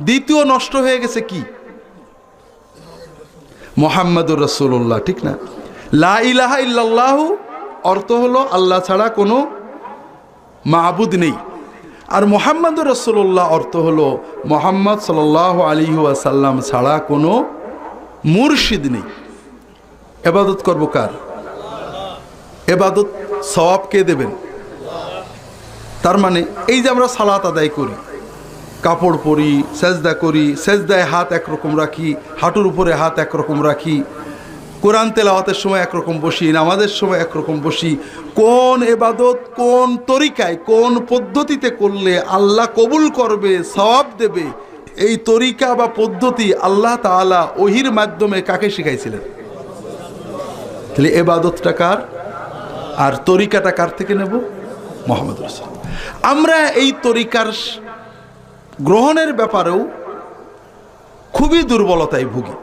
দ্বিতীয় নষ্ট হয়ে গেছে কি? মুহাম্মাদুর রাসূলুল্লাহ, ঠিক না? লা ইলাহা ইল্লাল্লাহু অর্থ হলো আল্লাহ ছাড়া কোনো মাবুদ নেই, আর মুহাম্মাদুর রাসূলুল্লাহ অর্থ হলো মুহাম্মদ সাল্লাল্লাহু আলাইহি ওয়াসাল্লাম ছাড়া কোনো মুর্শিদ নেই। ইবাদত করব কার? ইবাদত সওয়াব কে দেবেন? তার মানে এই যে আমরা সালাত আদায় করি, কাপড় পরি, সেজদা করি, সেজদায় হাত একরকম রাখি, হাঁটুর উপরে হাত একরকম রাখি, কোরআন তেলাওয়াতের সময় একরকম বসি, নামাজের সময় একরকম বসি, কোন ইবাদত কোন তরিকায় কোন পদ্ধতিতে করলে আল্লাহ কবুল করবে, সওয়াব দেবে, এই তরিকা বা পদ্ধতি আল্লাহ তাআলা ওহির মাধ্যমে কাকে শিখাইছিলেন? তাহলে ইবাদতটা কার আর তরিকাটা কার থেকে নেব? মুহাম্মদ রাসূল। আমরা এই তরিকার গ্রহণের ব্যাপারেও খুবই দুর্বলতায় ভুগি।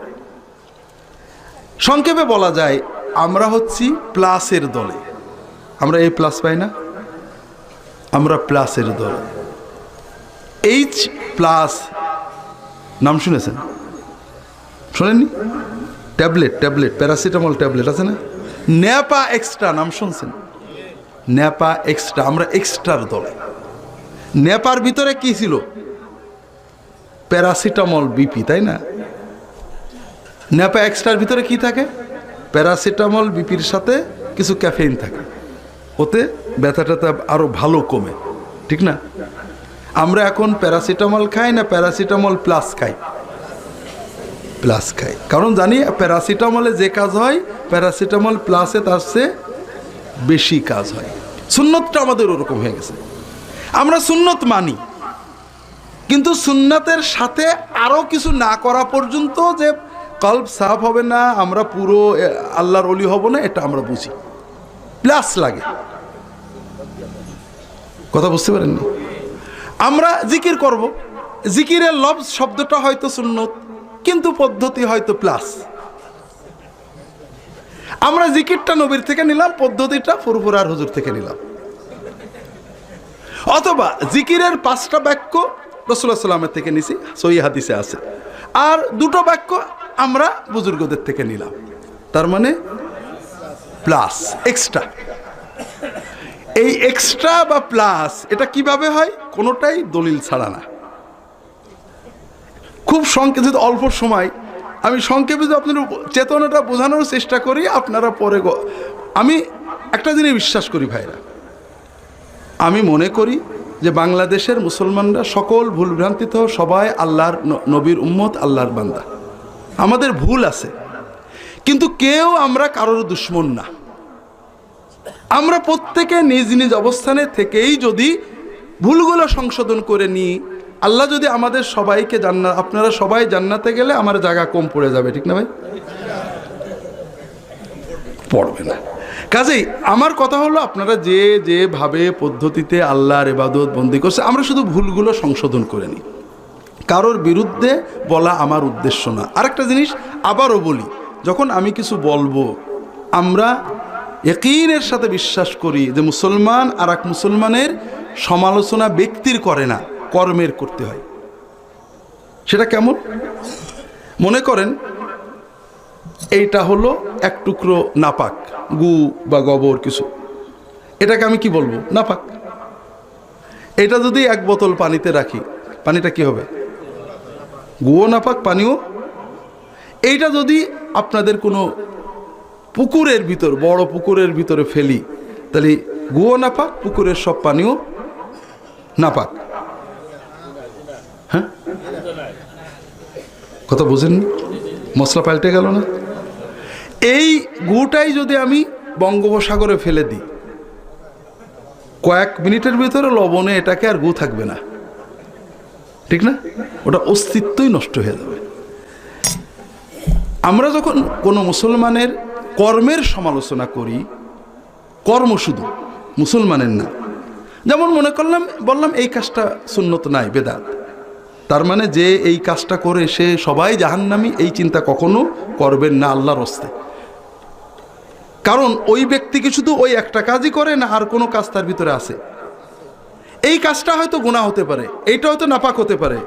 সংক্ষেপে বলা যায় আমরা হচ্ছি প্লাসের দলে। আমরা এই প্লাস পাই না, আমরা প্লাসের দলে। এইচ প্লাস নাম শুনেছেন? শোনেননি? ট্যাবলেট প্যারাসিটামল ট্যাবলেট আছে না? ন্যাপা এক্সট্রা নাম শুনছেন? ন্যাপা এক্সট্রা, আমরা এক্সট্রার দলে। ন্যাপার ভিতরে কি ছিল? প্যারাসিটামল বিপি, তাই না? ন্যাপা এক্সট্রার ভিতরে কি থাকে? প্যারাসিটামল বিপির সাথে কিছু ক্যাফেইন থাকে, ওতে ব্যথাটা আরো ভালো কমে, ঠিক না? আমরা এখন প্যারাসিটামল খাই না প্যারাসিটামল প্লাস খাই? প্লাস খাই, কারণ জানি প্যারাসিটামলে যে কাজ হয় প্যারাসিটামল প্লাসে তার চেয়ে বেশি কাজ হয়। সুন্নতটা আমাদের ওরকম হয়ে গেছে। আমরা সুন্নত মানি, কিন্তু সুন্নতের সাথে আরো কিছু না করা পর্যন্ত যে কলব সাফ হবে না, আমরা পুরো আল্লাহর ওলি হব না, এটা আমরা বুঝি। প্লাস লাগে, কথা বুঝতে পারেননি? আমরা জিকির করব, জিকিরের লফজ শব্দটা হয়তো সুন্নত, কিন্তু পদ্ধতি হয়তো প্লাস। আমরা জিকিরটা নবীর থেকে নিলাম, পদ্ধতিটা ফুরফুরার হুজুর থেকে নিলাম। অথবা জিকিরের 5টা বাক্য রাসূলুল্লাহ সাল্লামের থেকে নিছি, সহিহ হাদিসে আছে, আর 2টো বাক্য আমরা বুজুর্গদের থেকে নিলাম। তার মানে প্লাস, এক্সট্রা। এই এক্সট্রা বা প্লাস এটা কিভাবে হয়? কোনোটাই দলিল ছাড়া না। খুব সংক্ষেপে, অল্প সময় আমি সংক্ষেপে যদি আপনার চেতনাটা বোঝানোর চেষ্টা করি, আপনারা পরে আমি একটা জিনিস বিশ্বাস করি ভাইরা, আমি মনে করি যে বাংলাদেশের মুসলমানরা সকল ভুলভ্রান্তিত, সবাই আল্লাহর নবীর উম্মত, আল্লাহর বান্দা। আমাদের ভুল আছে, কিন্তু কেউ আমরা কারোর দুশমন না। আমরা প্রত্যেকে নিজ নিজ অবস্থানে থেকেই যদি ভুলগুলো সংশোধন করে নিই, আল্লাহ যদি আমাদের সবাইকে জান্নাত, আপনারা সবাই জান্নাতে গেলে আমার জায়গা কম পড়ে যাবে, ঠিক না ভাই? পড়বে না। কাজেই আমার কথা হলো, আপনারা যে যেভাবে পদ্ধতিতে আল্লাহর ইবাদত বন্দি করছে, আমরা শুধু ভুলগুলো সংশোধন করে নিই। কারোর বিরুদ্ধে বলা আমার উদ্দেশ্য না। আরেকটা জিনিস আবারও বলি, যখন আমি কিছু বলবো, আমরা ইয়াকিনের সাথে বিশ্বাস করি যে মুসলমান আর এক মুসলমানের সমালোচনা ব্যক্তির করে না, কর্মের করতে হয়। সেটা কেমন? মনে করেন এইটা হলো এক টুকরো নাপাক, গু বা গোবর কিছু, এটাকে আমি কি বলবো? নাপাক। এটা যদি 1 বোতল পানিতে রাখি, পানিটা কি হবে? গুও নাপাক, পানিও। এইটা যদি আপনাদের কোনো পুকুরের ভিতর, বড় পুকুরের ভিতরে ফেলি, তাহলে গুও নাপাক, পুকুরের সব পানিও নাপাক। হ্যাঁ, কথা বুঝেননি? মশলা পাল্টে গেল না? এই গুটাই যদি আমি বঙ্গোপসাগরে ফেলে দিই, কয়েক মিনিটের ভিতরে লবণে এটাকে আর গু থাকবে না, ঠিক না? ওটা অস্তিত্বই নষ্ট হয়ে যাবে। আমরা যখন কোনো মুসলমানের কর্মের সমালোচনা করি, কর্ম শুধু মুসলমানের না, যেমন মনে করলাম, বললাম এই কাজটা সুন্নত নাই, বেদাত, তার মানে যে এই কাজটা করে সে সবাই জাহান্নামী, এই চিন্তা কখনো করবেন না আল্লাহর হস্তে। কারণ ওই ব্যক্তিকে শুধু ওই একটা কাজই করে না, আর কোনো কাজ তার ভিতরে আছে। এই কাজটা হয়তো গুনাহ হতে পারে, এইটা হয়তো নাপাক হতে পারে,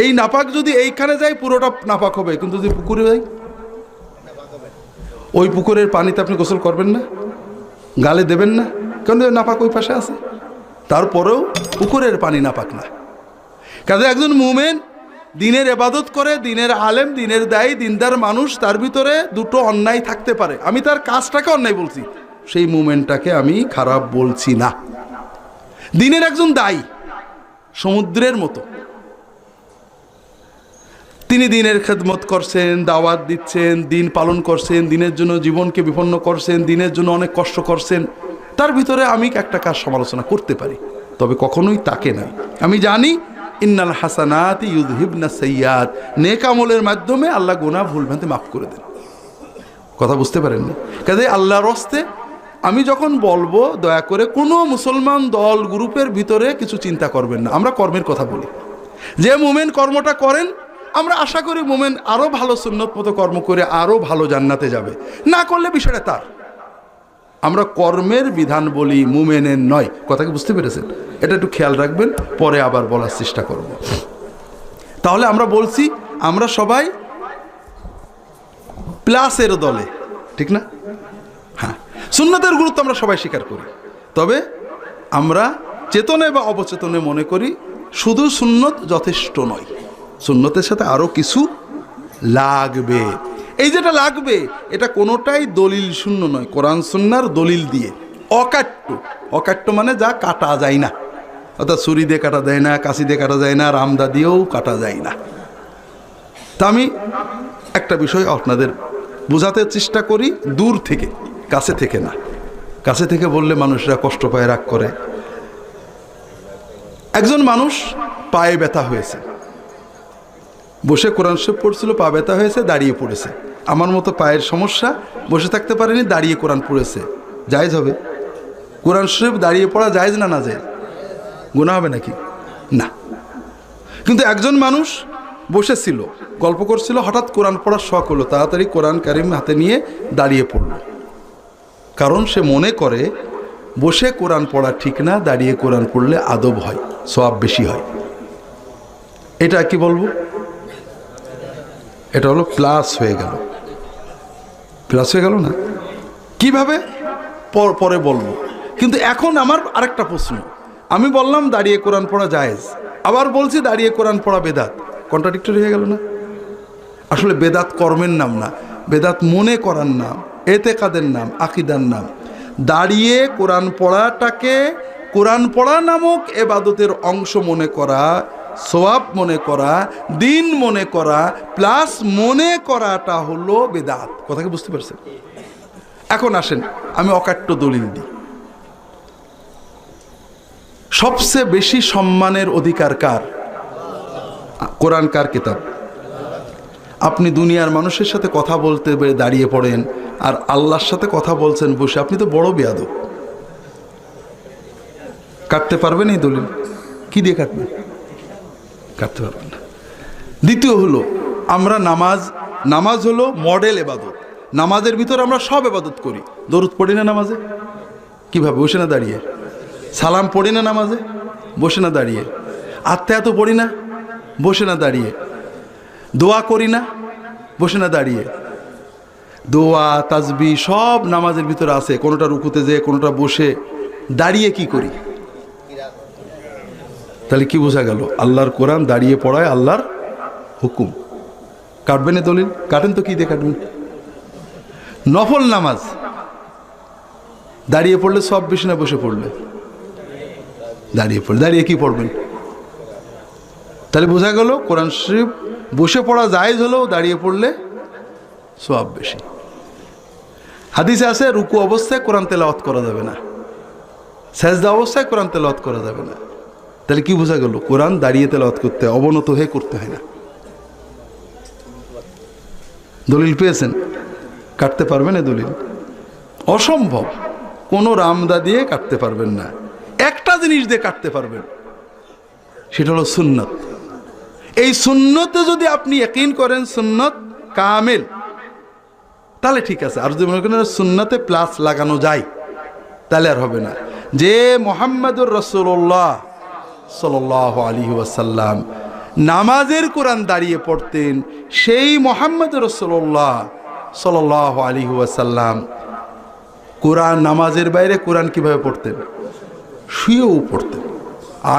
এই নাপাক যদি এইখানে যায় পুরোটা নাপাক হবে, কিন্তু যদি পুকুরে যায়, ওই পুকুরের পানিতে আপনি গোসল করবেন না, গালে দেবেন না, কারণ নাপাক ওই পাশে আছে। তারপরেও পুকুরের পানি নাপাক না। কাজে একজন মুমিন দিনের ইবাদত করে, দিনের আলেম, দিনের দায়ী, দিনদার মানুষ, তার ভিতরে দুটো অন্যায় থাকতে পারে। আমি তার কাজটাকে অন্যায় বলছি, সেই মুমিনটাকে আমি খারাপ বলছি না। দিনের একজন দায়ী সমুদ্রের মতো, তিনি দিনের খেদমত করছেন, দাওয়াত দিচ্ছেন, দিন পালন করছেন, দিনের জন্য জীবনকে বিপন্ন করছেন, দিনের জন্য অনেক কষ্ট করছেন। তার ভিতরে আমি একটা কাজ সমালোচনা করতে পারি, তবে কখনোই তাকে নয়। আমি জানি ইন্নাল হাসানাতি ইউযহিবনা সাইয়্যাত, নেক আমলের মাধ্যমে আল্লাহ গুনাহ ভুলভ্রান্তি মাফ করে দেন। কথা বুঝতে পারেননি? কাজে আল্লাহর রাস্তে আমি যখন বলবো, দয়া করে কোনো মুসলমান দল গ্রুপের ভিতরে কিছু চিন্তা করবেন না। আমরা কর্মের কথা বলি। যে মুমিন কর্মটা করেন, আমরা আশা করি মুমিন আরও ভালো সুন্নত মতো কর্ম করে আরও ভালো জান্নাতে যাবে। না করলে বিষয়টা তার। আমরা কর্মের বিধান বলি, মুমিনের নয়। কথা কি বুঝতে পেরেছেন? এটা একটু খেয়াল রাখবেন, পরে আবার বলার চেষ্টা করব। তাহলে আমরা বলছি আমরা সবাই প্লাসের দলে, ঠিক না? হ্যাঁ, সুন্নতের গুরুত্ব আমরা সবাই স্বীকার করি, তবে আমরা চেতনে বা অবচেতনে মনে করি শুধু সুন্নত যথেষ্ট নয়, সুন্নতের সাথে আরও কিছু লাগবে। এই যেটা লাগবে এটা কোনোটাই দলিল শূন্য নয়, কোরআন সুন্নাহর দলিল দিয়ে। অকাট্য, অকাট্য মানে যা কাটা যায় না, অর্থাৎ ছুরি দিয়ে কাটা যায় না, কাঁচি দিয়ে কাটা যায় না, রামদা দিয়েও কাটা যায় না। তা আমি একটা বিষয় আপনাদের বোঝাতে চেষ্টা করি দূর থেকে, কাছে থেকে না। কাছে থেকে বললে মানুষরা কষ্ট পায়, রাগ করে। একজন মানুষ পায়ে ব্যথা হয়েছে, বসে কোরআন শরীফ পড়ছিল, পা ব্যথা হয়েছে, দাঁড়িয়ে পড়েছে। আমার মতো পায়ের সমস্যা, বসে থাকতে পারেনি, দাঁড়িয়ে কোরআন পড়েছে, জায়েজ হবে? কোরআন শরীফ দাঁড়িয়ে পড়া জায়েজ না? না জায়েজ? গুনাহ হবে নাকি? না। কিন্তু একজন মানুষ বসেছিল, গল্প করছিল, হঠাৎ কোরআন পড়ার শখ হলো, তাড়াতাড়ি কোরআন কারিম হাতে নিয়ে দাঁড়িয়ে পড়ল। কারণ সে মনে করে বসে কোরআন পড়া ঠিক না, দাঁড়িয়ে কোরআন পড়লে আদব হয়, সওয়াব বেশি হয়। এটা কি বলবো? এটা হলো প্লাস হয়ে গেল। প্লাস হয়ে গেল না? কিভাবে পরে বলবো। কিন্তু এখন আমার আরেকটা প্রশ্ন, আমি বললাম দাঁড়িয়ে কোরআন পড়া জায়েজ, আবার বলছি দাঁড়িয়ে কোরআন পড়া বেদাত, কন্ট্রাডিক্টরি হয়ে গেল না? আসলে বেদাত কর্মের নাম না, বেদাত মনে করার নাম, এতেকাদের নাম, আকীদার নাম। দাঁড়িয়ে কোরআন পড়াটাকে কোরআন পড়া নামক এবাদতের অংশ মনে করা, সওয়াব মনে করা, দিন মনে করা, প্লাস মনে করাটা হলো বেদাত। কথা কি বুঝতে পারছেন? এখন আসেন আমি অকাট্য দলিল দিই। সবচেয়ে বেশি সম্মানের অধিকার কার? কোরআন কার কিতাব? আপনি দুনিয়ার মানুষের সাথে কথা বলতে দাঁড়িয়ে পড়েন, আর আল্লাহর সাথে কথা বলছেন বসে, আপনি তো বড় বেয়াদব। কাটতে পারবেন এই দলিল? কি দিয়ে কাটবেন? কাটতে পারবেন না। দ্বিতীয় হলো, আমরা নামাজ হলো মডেল এবাদত। নামাজের ভিতর আমরা সব এবাদত করি। দরুদ পড়ি না নামাজে? কিভাবে? বসে না দাঁড়িয়ে? সালাম পড়ি না নামাজে? বসে না দাঁড়িয়ে? আত্মায়াত পড়ি না? বসে না দাঁড়িয়ে? দোয়া করি না? বসে না দাঁড়িয়ে? দোয়া, তাসবিহ সব নামাজের ভিতরে আছে, কোনোটা রুকুতে যে, কোনোটা বসে। দাঁড়িয়ে কি করি? তাহলে কি বোঝা গেল? আল্লাহর কোরআন দাঁড়িয়ে পড়ায় আল্লাহর হুকুম। কাটবেন এ দলিল? কাটেন তো, কি দিয়ে কাটবেন? নফল নামাজ দাঁড়িয়ে পড়লে সব বেশি না বসে পড়লে? দাঁড়িয়ে পড়লে। দাঁড়িয়ে কি পড়বেন? তাহলে বোঝা গেল কোরআন শরীফ বসে পড়া জায়েজ হলেও দাঁড়িয়ে পড়লে সওয়াব বেশি। হাদিসে আছে রুকু অবস্থায় কোরআন তেলাওয়াত করা যাবে না, সেজদা অবস্থায় কোরআন তেলাওয়াত করা যাবে না। তাহলে কি বোঝা গেল? কোরআন দাঁড়িয়ে তেলাওয়াত করতে হয়, অবনত হয়ে করতে হয় না। দলিল পেয়েছেন? কাটতে পারবেন এ দলিল? অসম্ভব। কোনো রামদা দিয়ে কাটতে পারবেন না। একটা জিনিস দিয়ে কাটতে পারবেন, সেটা হলো সুন্নত। এই সুন্নতে যদি আপনি ইয়াকিন করেন সুন্নত কামেল, তাহলে ঠিক আছে। আর যদি মনে করেন সুন্নতে প্লাস লাগানো যায়, তাহলে আর হবে না। যে মুহাম্মদুর রাসূলুল্লাহ সাল্লাল্লাহু আলাইহি ওয়াসাল্লাম নামাজের কোরআন দাঁড়িয়ে পড়তেন, সেই মুহাম্মদ রাসূলুল্লাহ সাল্লাল্লাহু আলাইহি ওয়াসাল্লাম কোরআন নামাজের বাইরে কোরআন কিভাবে পড়তেন? শুয়েও পড়তেন।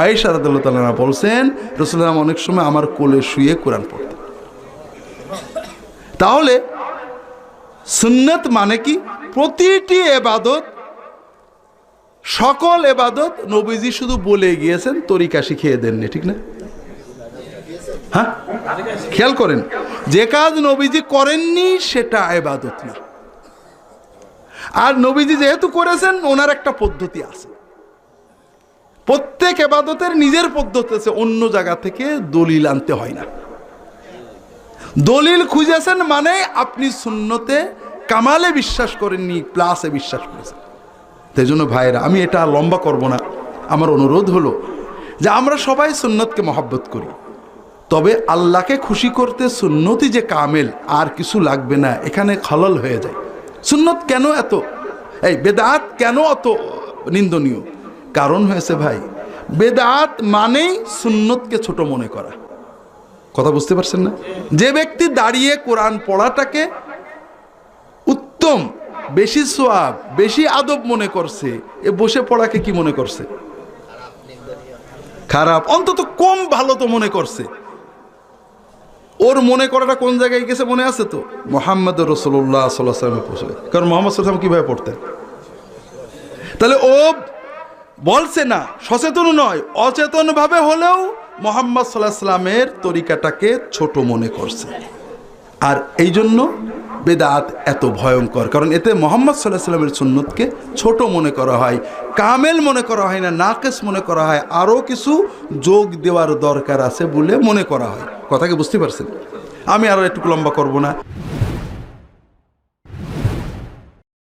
আয়েশা রাদিয়াল্লাহু তাআলা বলছেন রাসূলুল্লাহ অনেক সময় আমার কোলে শুয়ে কোরআন পড়তেন। তাহলে সুন্নাত মানে কি? প্রতিটি ইবাদত, সকল ইবাদত নবীজি শুধু বলে গিয়েছেন, তরিকা শিখিয়ে দেননি, ঠিক না? হ্যাঁ, খেয়াল করেন, যে কাজ নবীজি করেননি সেটা ইবাদত না। আর নবীজি যেহেতু করেছেন, ওনার একটা পদ্ধতি আছে। প্রত্যেক ইবাদতের নিজের পদ্ধতি আছে, অন্য জায়গা থেকে দলিল আনতে হয় না। দলিল খুঁজেছেন মানে আপনি সুন্নতে কামালে বিশ্বাস করেননি, প্লাসে বিশ্বাস করেছেন। তাই জন্য ভাইরা, আমি এটা লম্বা করব না, আমার অনুরোধ হলো যে আমরা সবাই সুন্নতকে মহব্বত করি, তবে আল্লাহকে খুশি করতে সুন্নতই যে কামেল, আর কিছু লাগবে না, এখানে খলল হয়ে যায়। সুন্নত কেন এত, এই বেদাত কেন অত নিন্দনীয়? কারণ হয়েছে ভাই, বেদাত মানেই সুন্নতকে ছোট মনে করা। কথা বুঝতে পারছেন না? যে ব্যক্তি দাঁড়িয়ে কোরআন পড়াটাকে উত্তম, বেশি সোয়াব, বেশি আদব মনে করছে, এ বসে পড়াকে কি মনে করছে? খারাপ, অন্তত কম ভালো তো মনে করছে। ওর মনে করাটা কোন জায়গায় গেছে মনে আছে তো? মুহাম্মদ রাসূলুল্লাহ সাল্লাল্লাহু আলাইহি ওয়াসাল্লামে পৌঁছে। কারণ মুহাম্মদ সাল্লাল্লাহু আলাইহি ওয়াসাল্লাম কিভাবে পড়তেন? তাহলে ও বলছে না, সচেতন নয়, অচেতনভাবে হলেও মুহাম্মদ সাল্লাল্লাহু আলাইহি ওয়াসাল্লামের তরিকাটাকে ছোট মনে করছে। আর এই জন্য বেদাত এত ভয়ঙ্কর, কারণ এতে মুহাম্মদ সাল্লাল্লাহু আলাইহি ওয়াসাল্লামের সুন্নতকে ছোট মনে করা হয়, কামেল মনে করা হয় না, নাকিস মনে করা হয়, আরও কিছু যোগ দেওয়ার দরকার আছে বলে মনে করা হয়। কথাকে বুঝতে পারছেন? আমি আরও একটু লম্বা করব না।